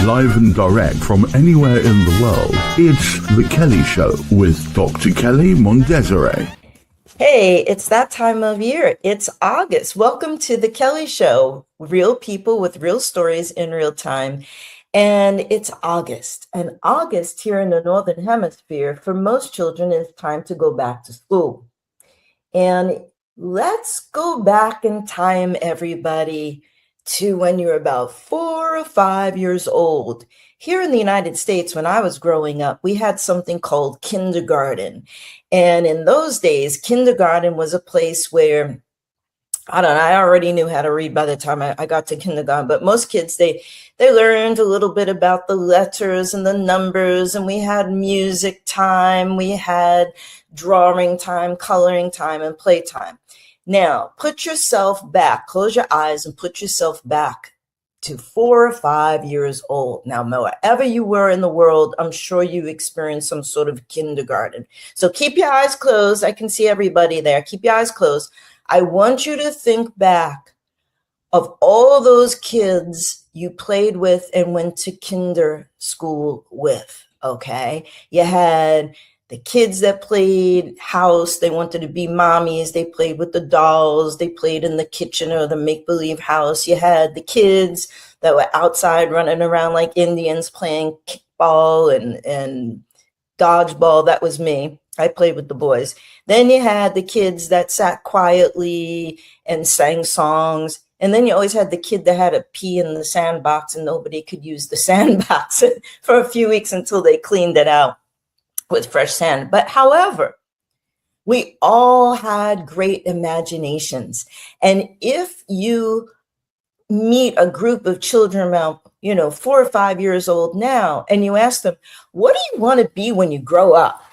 Live and direct from anywhere in the world, it's The Kelley Show with Dr. Kelley Mondesire. Hey, it's that time of year. It's August. Welcome to The Kelley Show. Real people with real stories in real time. And it's August. And August here in the Northern Hemisphere, for most children, is time to go back to school. And let's go back in time, everybody, to when you're about 4 or 5 years old. Here in the United States, when I was growing up, we had something called kindergarten. And in those days, kindergarten was a place where, I don't know, I already knew how to read by the time I got to kindergarten, but most kids, they learned a little bit about the letters and the numbers, and we had music time, we had drawing time, coloring time, and playtime. Now, put yourself back, close your eyes and put yourself back to 4 or 5 years old. Now, wherever you were in the world, I'm sure you experienced some sort of kindergarten. So keep your eyes closed. I can see everybody there. Keep your eyes closed. I want you to think back of all those kids you played with and went to kinder school with, okay? You had the kids that played house, they wanted to be mommies, they played with the dolls, they played in the kitchen or the make-believe house. You had the kids that were outside running around like Indians playing kickball and dodgeball. That was me. I played with the boys. Then you had the kids that sat quietly and sang songs. And then you always had the kid that had to pee in the sandbox and nobody could use the sandbox for a few weeks until they cleaned it out with fresh sand. But however, we all had great imaginations. And if you meet a group of children around, 4 or 5 years old now, and you ask them, what do you want to be when you grow up?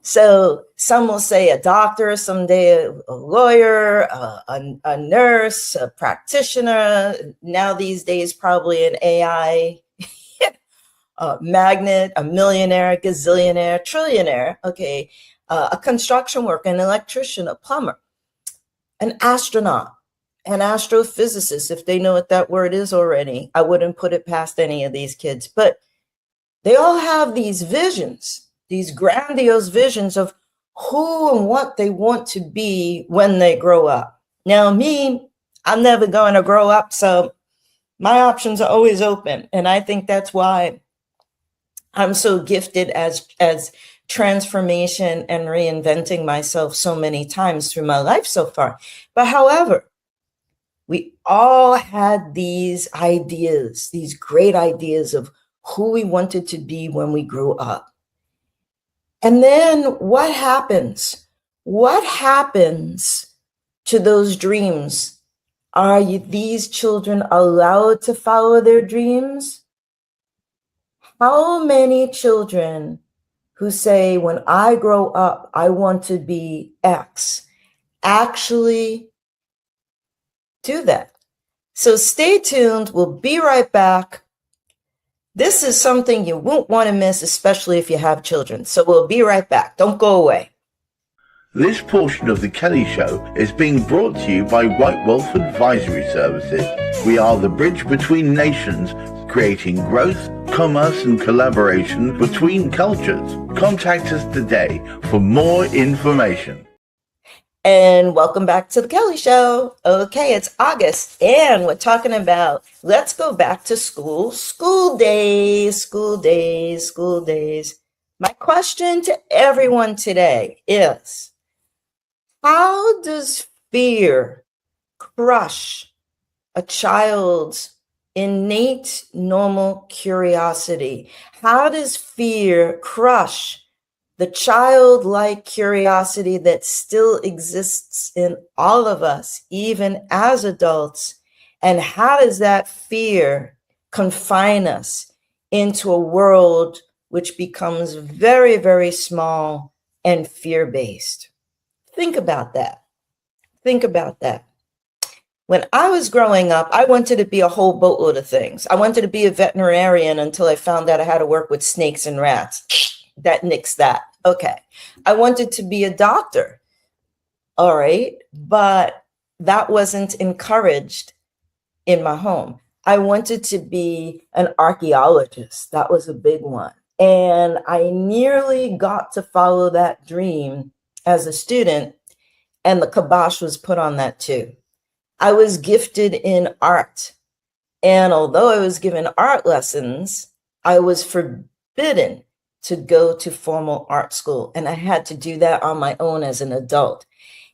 So some will say a doctor, someday a lawyer, a nurse, a practitioner. Now these days, probably an AI a magnate, a millionaire, a gazillionaire, trillionaire, okay, a construction worker, an electrician, a plumber, an astronaut, an astrophysicist, if they know what that word is already. I wouldn't put it past any of these kids, but they all have these visions, these grandiose visions of who and what they want to be when they grow up. Now, me, I'm never going to grow up, so my options are always open. And I think that's why I'm so gifted as transformation and reinventing myself so many times through my life so far. But however, we all had these ideas, these great ideas of who we wanted to be when we grew up. And then what happens? What happens to those dreams? Are these children allowed to follow their dreams? How many children who say, when I grow up, I want to be X, actually do that? So stay tuned. We'll be right back. This is something you won't want to miss, especially if you have children. So we'll be right back. Don't go away. This portion of The Kelley Show is being brought to you by White Wolf Advisory Services. We are the bridge between nations, creating growth, commerce and collaboration between cultures. Contact us today for more information. And welcome back to The Kelley Show. Okay, it's August, and we're talking about let's go back to school. School days, school days, school days. My question to everyone today is, how does fear crush a child's innate normal curiosity? How does fear crush the childlike curiosity that still exists in all of us, even as adults? And how does that fear confine us into a world which becomes very, very small and fear-based? Think about that. Think about that. When I was growing up, I wanted to be a whole boatload of things. I wanted to be a veterinarian until I found out I had to work with snakes and rats. That nixed that. Okay. I wanted to be a doctor. All right. But that wasn't encouraged in my home. I wanted to be an archaeologist. That was a big one. And I nearly got to follow that dream as a student, and the kibosh was put on that too. I was gifted in art. And although I was given art lessons, I was forbidden to go to formal art school. And I had to do that on my own as an adult.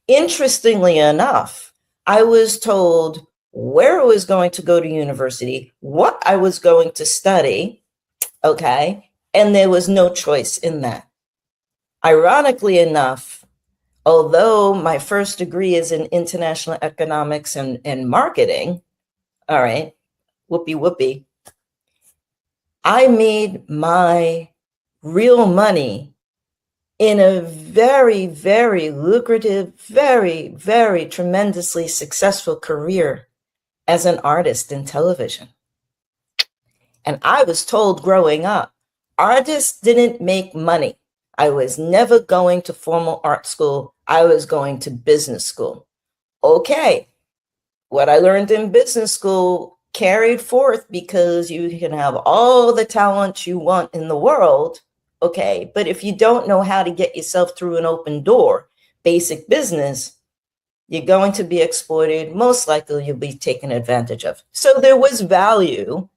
Interestingly enough, I was told where I was going to go to university, what I was going to study, okay? And there was no choice in that. Ironically enough, although my first degree is in international economics and marketing, all right, whoopee whoopee, I made my real money in a very, very lucrative, very, very tremendously successful career as an artist in television. And I was told growing up, artists didn't make money. I was never going to formal art school. I was going to business school. Okay, what I learned in business school carried forth because you can have all the talent you want in the world, okay? But if you don't know how to get yourself through an open door, basic business, you're going to be exploited. Most likely you'll be taken advantage of. So there was value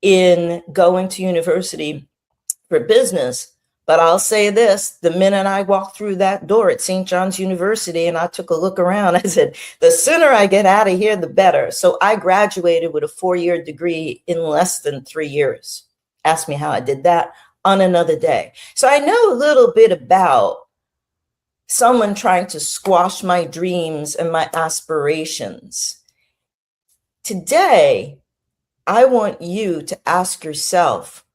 in going to university for business. But I'll say this, the minute I walked through that door at St. John's University and I took a look around, I said, the sooner I get out of here, the better. So I graduated with a 4-year degree in less than 3 years. Ask me how I did that on another day. So I know a little bit about someone trying to squash my dreams and my aspirations. Today, I want you to ask yourself,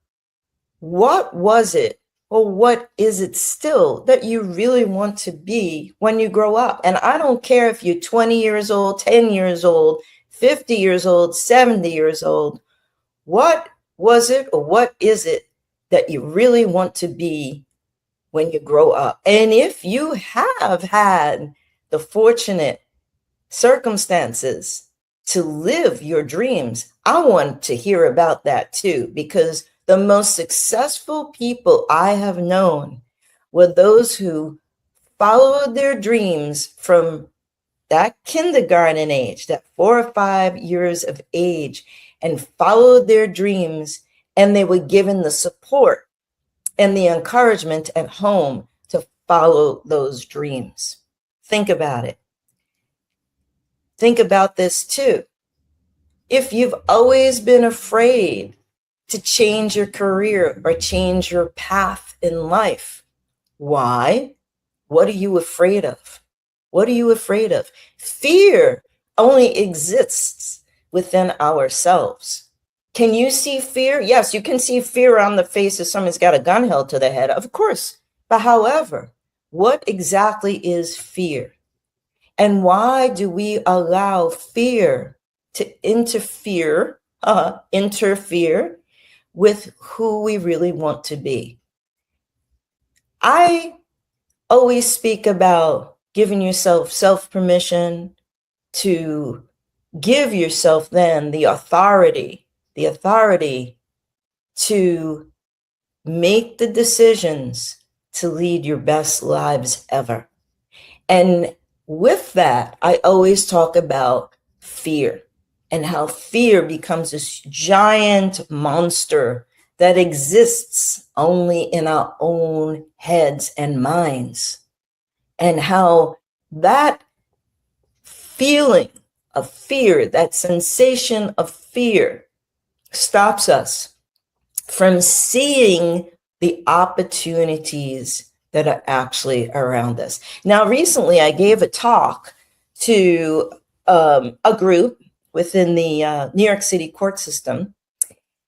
what was it, or what is it still that you really want to be when you grow up? And I don't care if you're 20 years old, 10 years old, 50 years old, 70 years old. What was it, or what is it that you really want to be when you grow up? And if you have had the fortunate circumstances to live your dreams, I want to hear about that too, because the most successful people I have known were those who followed their dreams from that kindergarten age, that 4 or 5 years of age, and followed their dreams, and they were given the support and the encouragement at home to follow those dreams. Think about it. Think about this too. If you've always been afraid to change your career or change your path in life, why? What are you afraid of? What are you afraid of? Fear only exists within ourselves. Can you see fear? Yes, you can see fear on the face if someone's got a gun held to their head, of course. But however, what exactly is fear? And why do we allow fear to interfere with who we really want to be? I always speak about giving yourself self-permission to give yourself then the authority to make the decisions to lead your best lives ever. And with that, I always talk about fear and how fear becomes this giant monster that exists only in our own heads and minds, and how that feeling of fear, that sensation of fear, stops us from seeing the opportunities that are actually around us. Now, recently I gave a talk to a group within the New York City court system,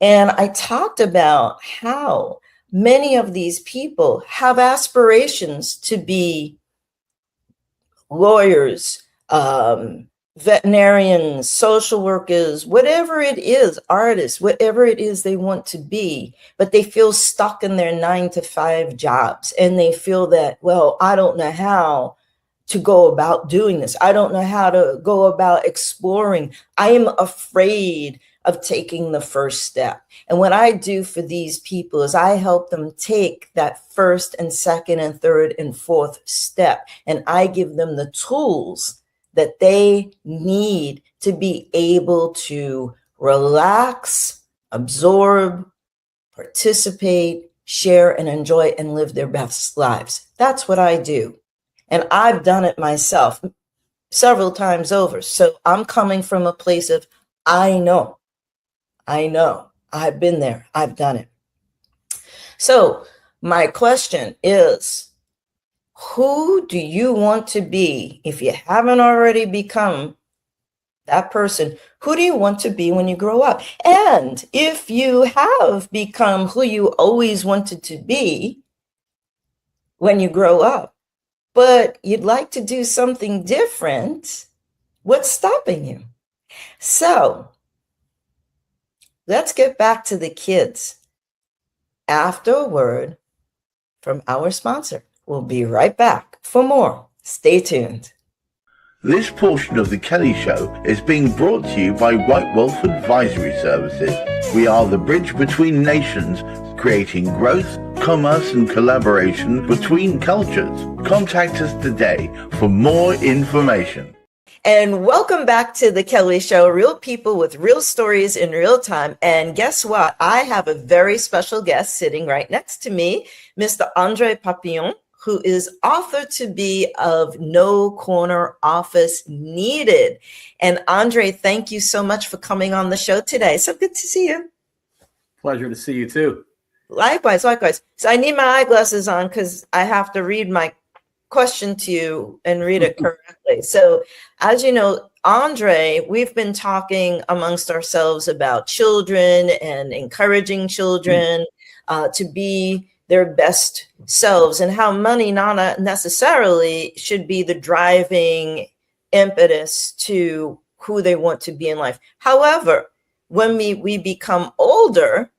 and I talked about how many of these people have aspirations to be lawyers, veterinarians, social workers, whatever it is, artists, whatever it is they want to be, but they feel stuck in their 9-to-5 jobs. And they feel that, well, I don't know how to go about doing this. I don't know how to go about exploring. I am afraid of taking the first step. And what I do for these people is I help them take that first and second and third and fourth step. And I give them the tools that they need to be able to relax, absorb, participate, share, and enjoy and live their best lives. That's what I do. And I've done it myself several times over. So I'm coming from a place of, I know, I've been there, I've done it. So my question is, who do you want to be? If you haven't already become that person, who do you want to be when you grow up? And if you have become who you always wanted to be when you grow up, but you'd like to do something different, what's stopping you? So let's get back to the kids after a word from our sponsor. We'll be right back for more. Stay tuned. This portion of the Kelley Show is being brought to you by White Wolf Advisory Services. We are the bridge between nations, creating growth, commerce and collaboration between cultures. Contact us today for more information. And welcome back to the Kelley Show, real people with real stories in real time. And guess what? I have a very special guest sitting right next to me, Mr. André Papillon, who is author to be of No Corner Office Needed. And André, thank you so much for coming on the show today. So good to see you. Pleasure to see you too. Likewise. So I need my eyeglasses on because I have to read my question to you and read it correctly. So as you know, André, we've been talking amongst ourselves about children and encouraging children to be their best selves, and how money not necessarily should be the driving impetus to who they want to be in life. However, when we become older,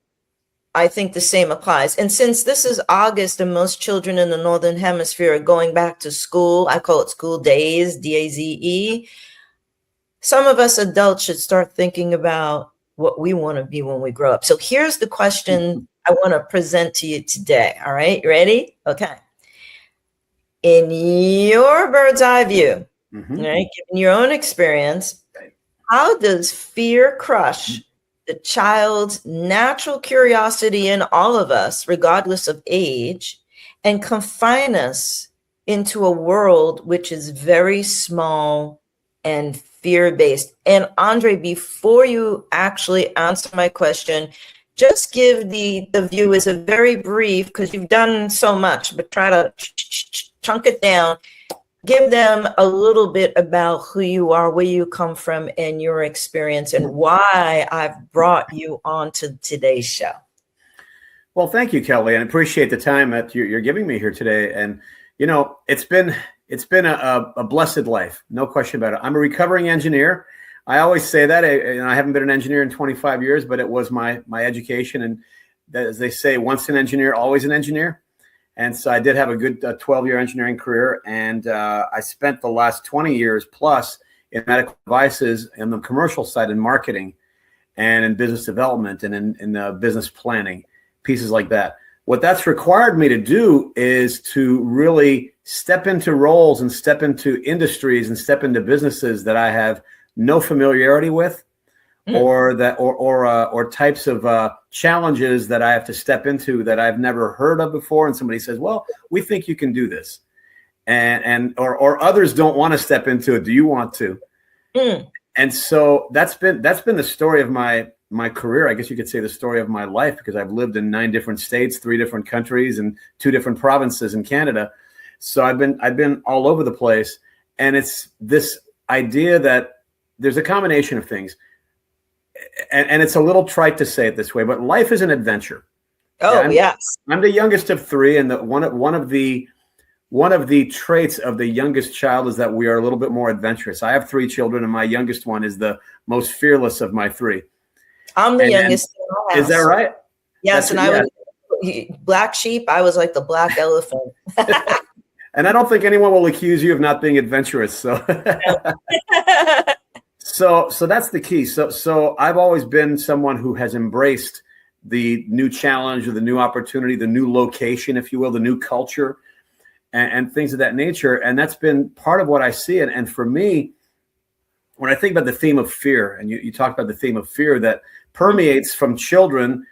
I think the same applies. And since this is August and most children in the Northern Hemisphere are going back to school, I call it school days, DAZE, some of us adults should start thinking about what we want to be when we grow up. So here's the question I want to present to you today. All right, you ready? Okay. In your bird's eye view, right, given your own experience, how does fear crush the child's natural curiosity in all of us, regardless of age, and confine us into a world which is very small and fear-based? And André, before you actually answer my question, just give the viewers a very brief, because you've done so much, but try to chunk it down. Give them a little bit about who you are, where you come from, and your experience, and why I've brought you on to today's show. Well, thank you, Kelley, and I appreciate the time that you're giving me here today. And you know, it's been a blessed life, no question about it. I'm a recovering engineer. I always say that. I haven't been an engineer in 25 years, but it was my education. And as they say, once an engineer, always an engineer. And so I did have a good 12-year engineering career. And I spent the last 20 years plus in medical devices in the commercial side in marketing and in business development and in business planning, pieces like that. What that's required me to do is to really step into roles and step into industries and step into businesses that I have no familiarity with, or types of challenges that I have to step into that I've never heard of before. And somebody says, well, we think you can do this. Or others don't want to step into it. Do you want to? And so that's been the story of my career. I guess you could say the story of my life, because I've lived in 9 different states, 3 different countries, and 2 different provinces in Canada. So I've been all over the place. And it's this idea that there's a combination of things. And it's a little trite to say it this way, but life is an adventure. Oh, yes. I'm the youngest of 3, and one of the traits of the youngest child is that we are a little bit more adventurous. I have 3 children, and my youngest one is the most fearless of my 3. I'm the youngest in our house. Is that right? Yes, I was black sheep. I was like the black elephant. And I don't think anyone will accuse you of not being adventurous. So, so that's the key. So I've always been someone who has embraced the new challenge or the new opportunity, the new location, if you will, the new culture and things of that nature. And that's been part of what I see. And for me, when I think about the theme of fear, and you talked about the theme of fear that permeates from children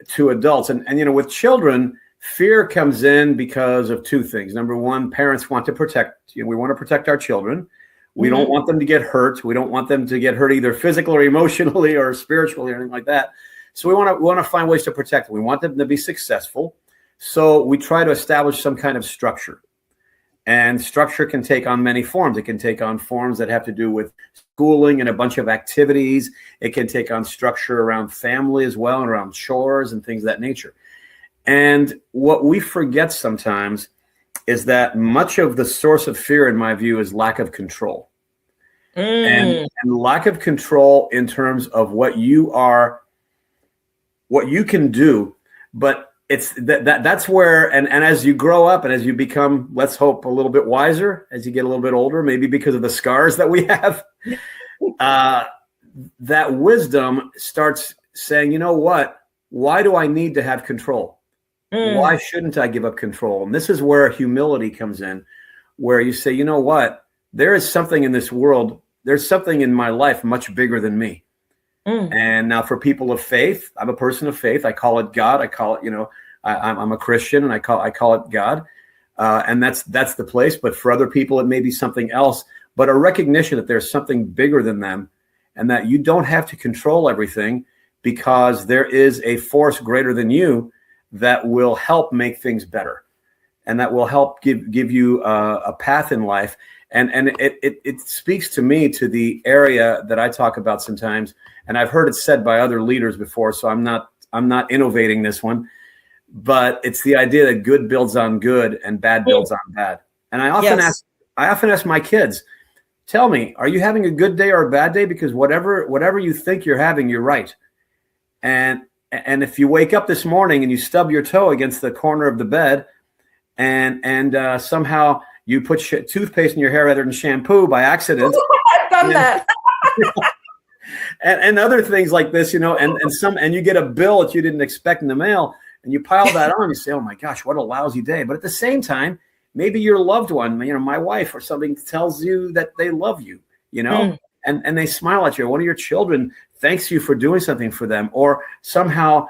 to adults. And with children, fear comes in because of two things. Number one, parents want to protect, we want to protect our children. We don't want them to get hurt. We don't want them to get hurt either physically or emotionally or spiritually or anything like that. So we want to find ways to protect them. We want them to be successful. So we try to establish some kind of structure. And structure can take on many forms. It can take on forms that have to do with schooling and a bunch of activities. It can take on structure around family as well and around chores and things of that nature. And what we forget sometimes is that much of the source of fear, in my view, is lack of control. And lack of control in terms of what you can do. But it's that's where, and as you grow up and as you become, let's hope, a little bit wiser, as you get a little bit older, maybe because of the scars that we have, that wisdom starts saying, you know what, why do I need to have control? Why shouldn't I give up control? And this is where humility comes in, where you say, you know what, there is something in this world, there's something in my life much bigger than me. And now for people of faith, I'm a person of faith. I call it God. I call it, I'm a Christian, and I call it God. And that's the place. But for other people, it may be something else. But a recognition that there's something bigger than them, and that you don't have to control everything, because there is a force greater than you that will help make things better, and that will help give you a path in life. And it speaks to me to the area that I talk about sometimes, and I've heard it said by other leaders before, so I'm not innovating this one, but it's the idea that good builds on good and bad builds on bad. And I often ask my kids, tell me, are you having a good day or a bad day? Because whatever you think you're having, you're right. And if you wake up this morning and you stub your toe against the corner of the bed, and somehow you put toothpaste in your hair rather than shampoo by accident. I've done that. and other things like this, and you get a bill that you didn't expect in the mail, and you pile that on. You say, oh my gosh, what a lousy day. But at the same time, maybe your loved one, my wife or something, tells you that they love you, and they smile at you. One of your children thanks you for doing something for them, or somehow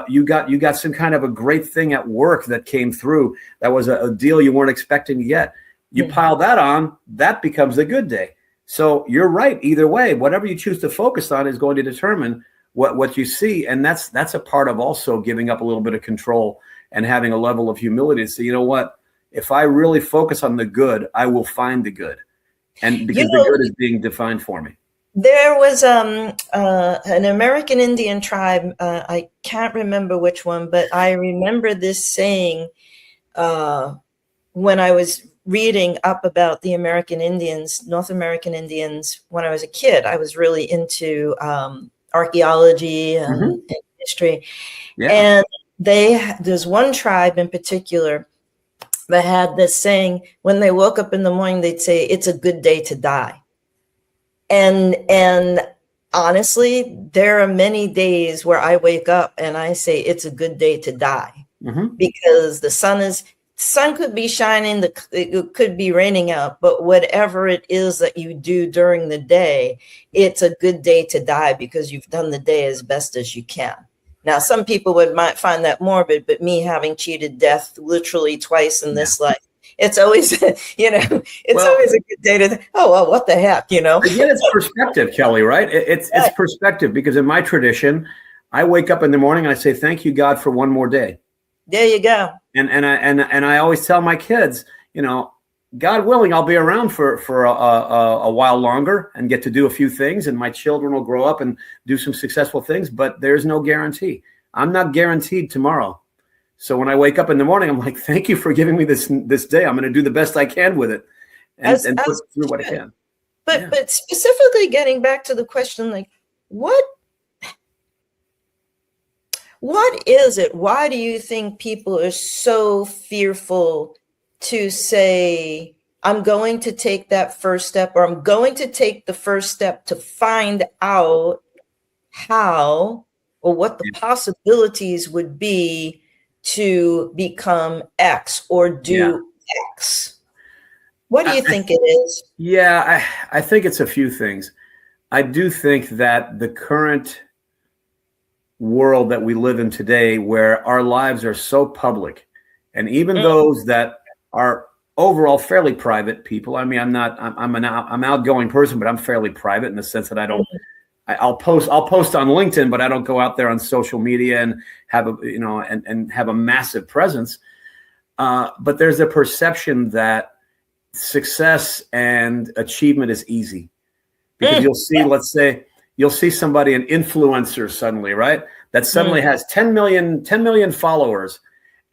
you got some kind of a great thing at work that came through. That was a deal you weren't expecting to get. You pile that on, that becomes a good day. So you're right. Either way, whatever you choose to focus on is going to determine what you see. And that's a part of also giving up a little bit of control and having a level of humility to say, you know what, if I really focus on the good, I will find the good. And because the good is being defined for me. There was an American Indian tribe, I can't remember which one, but I remember this saying when I was reading up about the American Indians, North American Indians, when I was a kid. I was really into archaeology and history. Yeah. And there's one tribe in particular that had this saying, when they woke up in the morning, they'd say, it's a good day to die. And honestly, there are many days where I wake up and I say it's a good day to die, because the sun could be shining, it could be raining out, but whatever it is that you do during the day, it's a good day to die because you've done the day as best as you can. Now, some people might find that morbid, but me having cheated death literally twice in this life, it's always, always a good day to, what the heck, Again, it's perspective, Kelley, right? It's perspective, because in my tradition, I wake up in the morning and I say, thank you, God, for one more day. There you go. And I always tell my kids, God willing, I'll be around for a while longer and get to do a few things, and my children will grow up and do some successful things, but there's no guarantee. I'm not guaranteed tomorrow. So when I wake up in the morning, I'm like, thank you for giving me this day. I'm going to do the best I can with it and put through what I can. But specifically getting back to the question, like, what is it? Why do you think people are so fearful to say, I'm going to take that first step, or I'm going to take the first step to find out how or what the possibilities would be to become X or do X. What do you think it is? Yeah, I think it's a few things. I do think that the current world that we live in today, where our lives are so public, and even those that are overall fairly private people. I mean, I'm an outgoing person, but I'm fairly private in the sense that I'll post on LinkedIn, but I don't go out there on social media and have have a massive presence. But there's a perception that success and achievement is easy, because you'll see, let's say, you'll see somebody, an influencer suddenly, right? That suddenly has 10 million followers,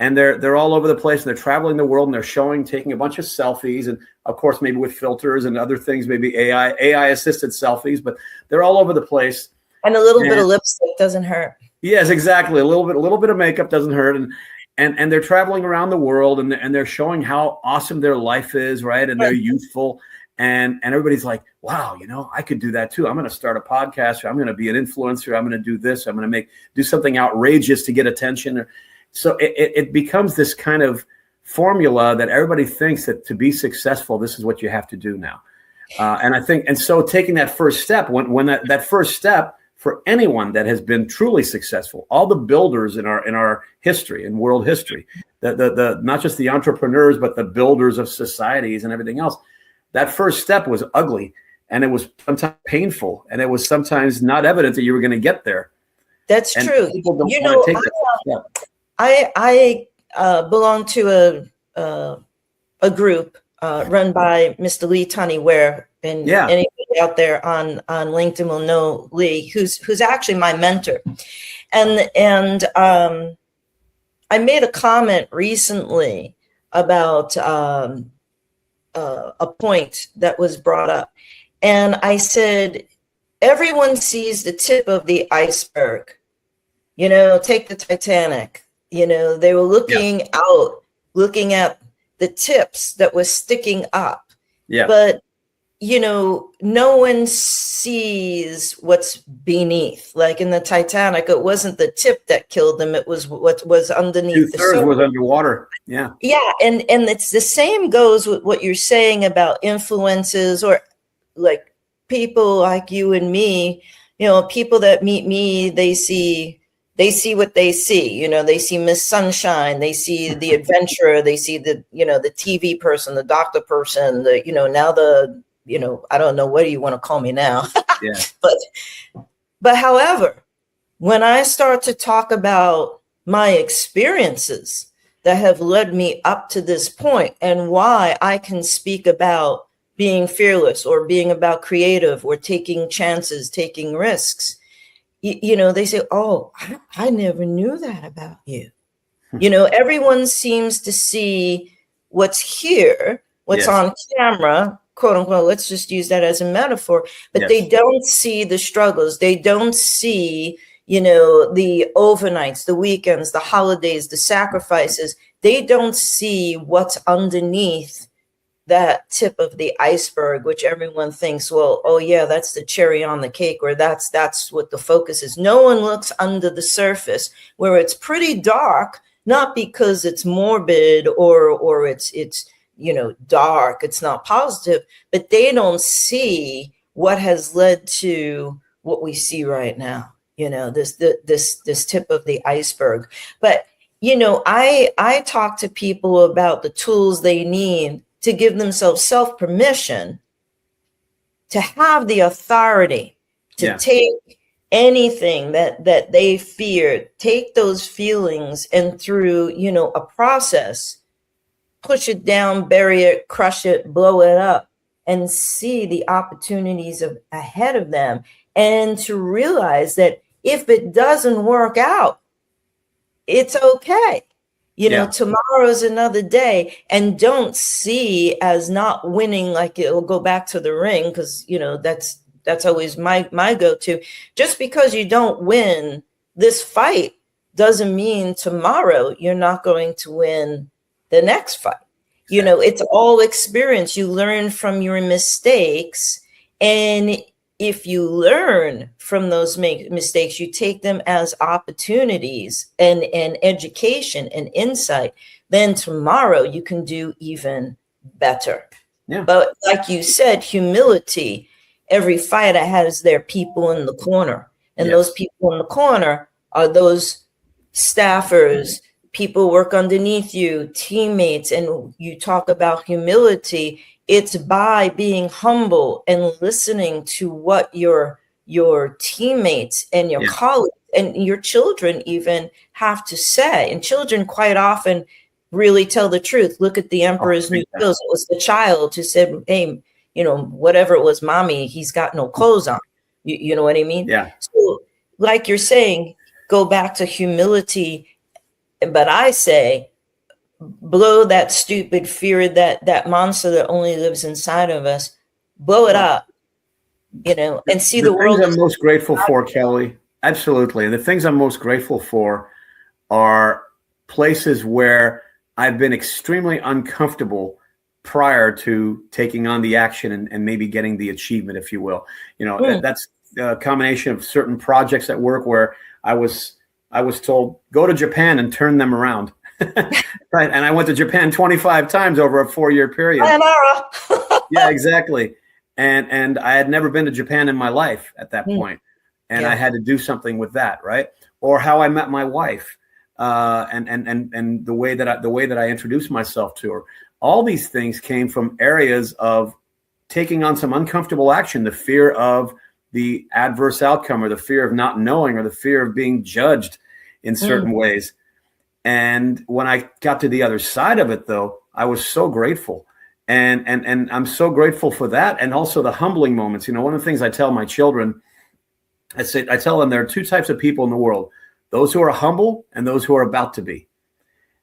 and they're all over the place, and they're traveling the world, and they're taking a bunch of selfies, and of course, maybe with filters and other things, maybe AI assisted selfies, but they're all over the place. And a little bit of lipstick doesn't hurt. Yes, exactly. A little bit of makeup doesn't hurt. And they're traveling around the world, and they're showing how awesome their life is, right? And they're youthful. And everybody's like, wow, I could do that too. I'm going to start a podcast, or I'm going to be an influencer. I'm going to do this. I'm going to do something outrageous to get attention. So it becomes this kind of formula that everybody thinks that to be successful, this is what you have to do now. And I think, and so taking that first step, when that first step for anyone that has been truly successful, all the builders in our history, in world history, the not just the entrepreneurs, but the builders of societies and everything else, that first step was ugly, and it was sometimes painful, and it was sometimes not evident that you were going to get there. That's true. I belong to a group run by Mr. Lee Tunney, and anybody out there on LinkedIn will know Lee, who's actually my mentor. And I made a comment recently about a point that was brought up. And I said, everyone sees the tip of the iceberg. Take the Titanic. They were looking out, looking at the tips that was sticking up. Yeah. But, no one sees what's beneath. Like in the Titanic, it wasn't the tip that killed them. It was what was underneath. 2/3 was underwater. Yeah. Yeah. And it's the same goes with what you're saying about influences, or like people like you and me, people that meet me, they see what they see. They see Miss Sunshine, they see the adventurer, they see the TV person, the doctor person, now I don't know, what do you want to call me now? Yeah. But however, when I start to talk about my experiences that have led me up to this point, and why I can speak about being fearless, or being about creative, or taking chances, taking risks, they say, oh, I never knew that about you. Everyone seems to see what's here, what's on camera, quote unquote. Let's just use that as a metaphor. But they don't see the struggles. They don't see, the overnights, the weekends, the holidays, the sacrifices. They don't see what's underneath that tip of the iceberg, which everyone thinks, well, oh yeah, that's the cherry on the cake, or that's what the focus is. No one looks under the surface, where it's pretty dark, not because it's morbid or it's dark, it's not positive, but they don't see what has led to what we see right now, this tip of the iceberg. But I talk to people about the tools they need to give themselves self-permission to have the authority to take anything that they fear, take those feelings, and through, a process, push it down, bury it, crush it, blow it up, and see the opportunities ahead of them. And to realize that if it doesn't work out, it's okay. Tomorrow's another day, and don't see as not winning, like it'll go back to the ring, because, that's always my go-to. Just because you don't win this fight doesn't mean tomorrow you're not going to win the next fight. You know, it's all experience. You learn from your mistakes. And if you learn from those mistakes, you take them as opportunities and education and insight, then tomorrow you can do even better. Yeah. But like you said, humility, every fighter has their people in the corner. And Yes. those people in the corner are those staffers, people work underneath you, teammates. And you talk about humility. It's by being humble and listening to what your teammates and your colleagues and your children even have to say. And children quite often really tell the truth. Look at the Emperor's New Clothes. It was the child who said, hey, you know, whatever it was, mommy, he's got no clothes on. You know what I mean? Yeah. So like you're saying, go back to humility. But I say, blow that stupid fear, that monster that only lives inside of us, blow it up, you know, and see the world. The things I'm most grateful for, Kelley, absolutely. And the things I'm most grateful for are places where I've been extremely uncomfortable prior to taking on the action and maybe getting the achievement, if you will. You know, that's a combination of certain projects at work where I was told, go to Japan and turn them around. Right. And I went to Japan 25 times over a 4-year period. Yeah, exactly. And I had never been to Japan in my life at that point. And I had to do something with that. Right. Or how I met my wife and the way that I introduced myself to her. All these things came from areas of taking on some uncomfortable action, the fear of the adverse outcome or the fear of not knowing or the fear of being judged in certain ways. And when I got to the other side of it, though, I was so grateful. And I'm so grateful for that. And also the humbling moments. You know, one of the things I tell my children, I tell them there are two types of people in the world, those who are humble and those who are about to be.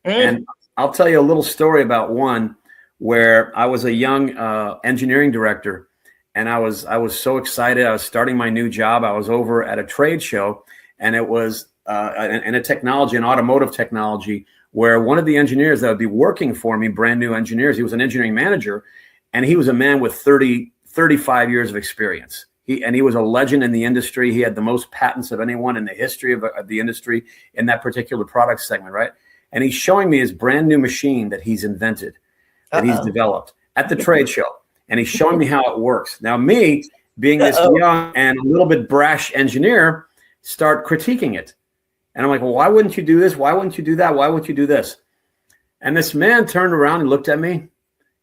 And I'll tell you a little story about one where I was a young engineering director, and I was so excited. I was starting my new job. I was over at a trade show, and it was in a technology, an automotive technology, where one of the engineers that would be working for me, brand new engineers, he was an engineering manager, and he was a man with 35 years of experience. He was a legend in the industry. He had the most patents of anyone in the history of the industry in that particular product segment, right? And he's showing me his brand new machine that he's invented, that he's developed at the trade show. And he's showing me how it works. Now, me, being this young and a little bit brash engineer, start critiquing it. And I'm like, well, why wouldn't you do this? Why wouldn't you do that? Why wouldn't you do this? And this man turned around and looked at me, and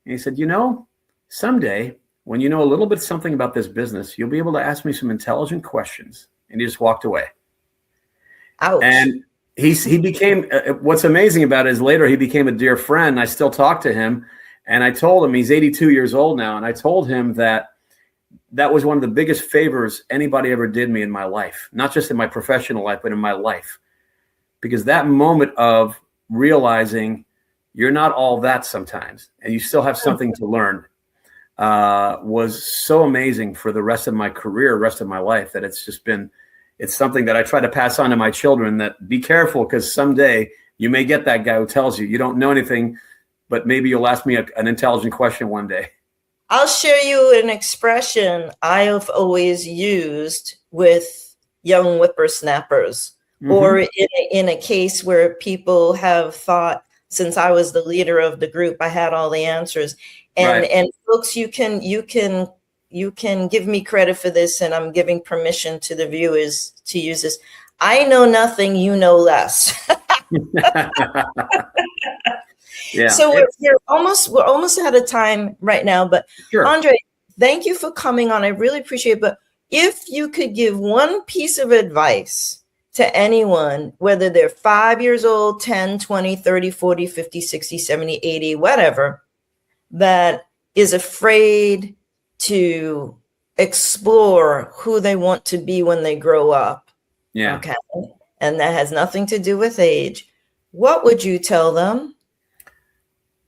he said, you know, someday when you know a little bit something about this business, you'll be able to ask me some intelligent questions. And he just walked away. Ouch. And he became, what's amazing about it is later he became a dear friend. I still talk to him. And I told him, he's 82 years old now. And I told him that was one of the biggest favors anybody ever did me in my life, not just in my professional life, but in my life. Because that moment of realizing you're not all that sometimes, and you still have something to learn, was so amazing for the rest of my career, rest of my life, that it's something that I try to pass on to my children, that be careful, because someday you may get that guy who tells you don't know anything, but maybe you'll ask me an intelligent question one day. I'll share you an expression I have always used with young whippersnappers, or in a case where people have thought, since I was the leader of the group, I had all the answers. And folks, you can give me credit for this, and I'm giving permission to the viewers to use this. I know nothing, you know less. Yeah. So we're almost out of time right now, but sure. André, thank you for coming on. I really appreciate it. But if you could give one piece of advice to anyone, whether they're 5 years old, 10, 20, 30, 40, 50, 60, 70, 80, whatever, that is afraid to explore who they want to be when they grow up. Yeah. Okay. And that has nothing to do with age. What would you tell them?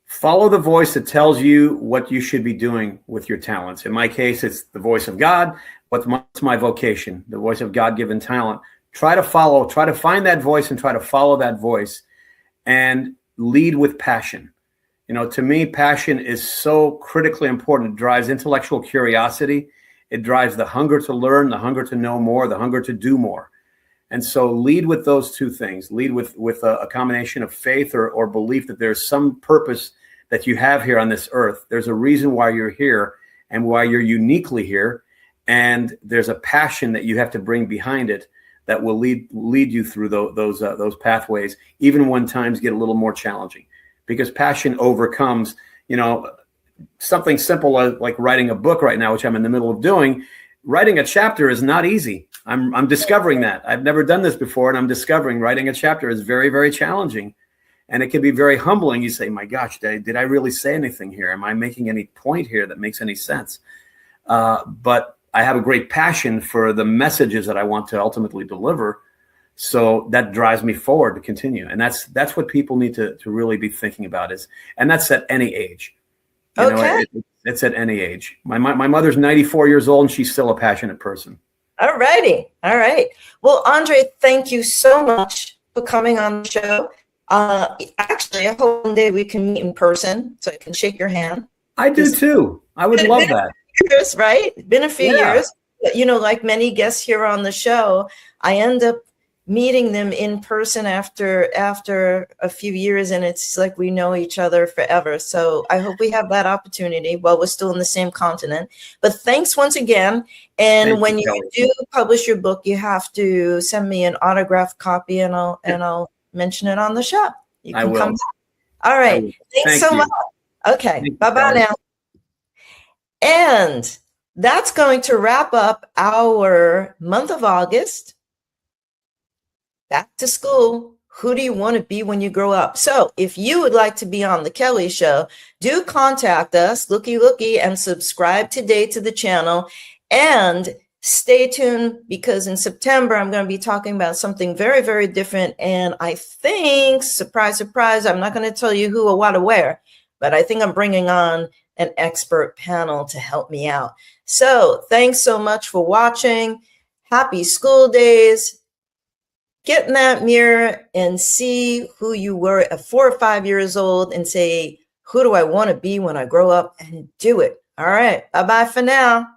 Follow the voice that tells you what you should be doing with your talents. In my case, it's the voice of God. What's my vocation? The voice of God-given talent. Try to find that voice and try to follow that voice, and lead with passion. You know, to me, passion is so critically important. It drives intellectual curiosity. It drives the hunger to learn, the hunger to know more, the hunger to do more. And so lead with those two things. Lead with a combination of faith or belief that there's some purpose that you have here on this earth. There's a reason why you're here and why you're uniquely here. And there's a passion that you have to bring behind it that will lead you through those pathways, even when times get a little more challenging. Because passion overcomes, you know, something simple like writing a book right now, which I'm in the middle of doing. Writing a chapter is not easy. I'm discovering that. I've never done this before, and I'm discovering writing a chapter is very, very challenging. And it can be very humbling. You say, my gosh, did I really say anything here? Am I making any point here that makes any sense? But I have a great passion for the messages that I want to ultimately deliver. So that drives me forward to continue. And that's what people need to really be thinking about and that's at any age. You know, it's at any age. My mother's 94 years old and she's still a passionate person. All righty. All right. Well, André, thank you so much for coming on the show. Actually, I hope one day we can meet in person so I can shake your hand. I do too. I would love that. Years, right? It's been a few years. You know, like many guests here on the show, I end up meeting them in person after a few years, and it's like we know each other forever. So I hope we have that opportunity while we're still in the same continent. But thanks once again. And when you do publish your book, you have to send me an autographed copy, and I'll mention it on the show. You can come back. All right. Thanks so much. Okay. Bye-bye now. And that's going to wrap up our month of August. Back to school. Who do you want to be when you grow up? So if you would like to be on the Kelley Show, do contact us, looky, and subscribe today to the channel. And stay tuned, because in September, I'm going to be talking about something very, very different. And I think, surprise, surprise, I'm not going to tell you who or what or where, but I think I'm bringing on an expert panel to help me out. So thanks so much for watching. Happy school days. Get in that mirror and see who you were at 4 or 5 years old and say, who do I want to be when I grow up? And do it. All right. Bye-bye for now.